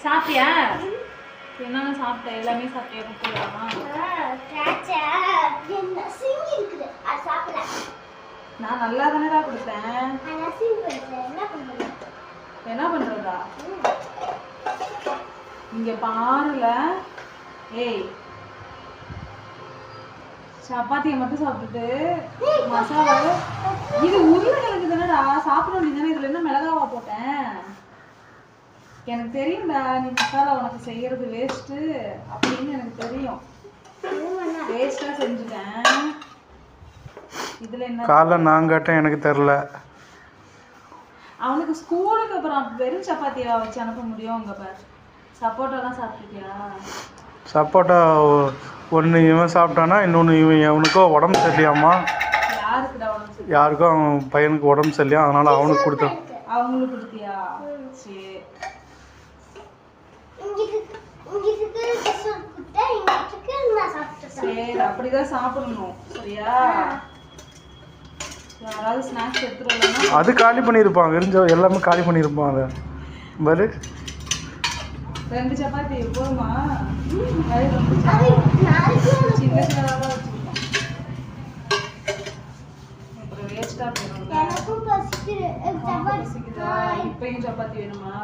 சாப்பிட்டியா? என்னென்ன சாப்பிட்ட? எல்லாமே சாப்பிட்டியா? கொடுத்துடலாமா? நான் நல்லா தானேடா கொடுத்தேன். என்ன பண்றதா? இங்க பாருல. ஏய், சப்பாத்தியை மட்டும் சாப்பிட்டுட்டு மசாலா இது உருளைக்கிழங்கு தானடா, சாப்பிட வேண்டியதானே. இதுல என்ன மிளகாவா போட்டேன்? எனக்கு தெரியும்டா, நீ மசாலா உனக்கு செய்யறது வேஸ்ட்டு அப்படின்னு எனக்கு தெரியும். வேஸ்டா செஞ்சுட்டேன். இதுல என்ன காலை நான் கேட்டேன், எனக்கு தெரியல. அவனுக்கு ஸ்கூலுக்கு அப்புறம் வெறும் சப்பாத்தியா வச்சு அனுப்ப முடியும். உங்க பார், சப்போட்டாலாம் சாப்பிட்டுட்டியா? சப்போட்டா ஒன்று இவன் சாப்பிட்டானா, இன்னொன்று அவனுக்கோ உடம்பு சரியில்லையாம்மா. யாருக்குடா உடம்பு? யாருக்கும் அவன் பையனுக்கு உடம்பு சரியில்லையா, அதனால அவனுக்கு கொடுத்தோம். அவங்களுக்கு கொடுத்தியா? சரி சரி, அப்படிதான் சாப்பிடணும். சரியா? யாராவது ஸ்நாக்ஸ் எடுத்துட்டு வரலன்னா அது காலி பண்ணியிருப்பான். விரிஞ்ச எல்லாமே காலி பண்ணியிருப்பான். அதை பாரு, 2 சப்பாத்தி போதுமா? சின்ன சின்னதாக தான் வச்சுருக்கோம். அப்புறம் வேஸ்ட்டாக போயிடும். பசிக்குதா? இப்பயும் சப்பாத்தி வேணுமா?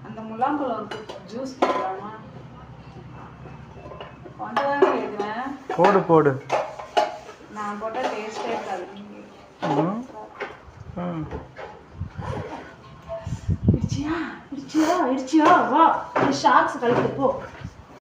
அந்த முலாம்பழம் இருக்கு, ஜூஸ் போடலாமா? கொண்டுதாங்க கேட்குறேன். போடு போடு. நான் போட்டால் டேஸ்டே இருக்காது. இடிச்சியா இடிச்சியா இடிச்சியா? வா, ஷாக்ஸ் கழித்து போ.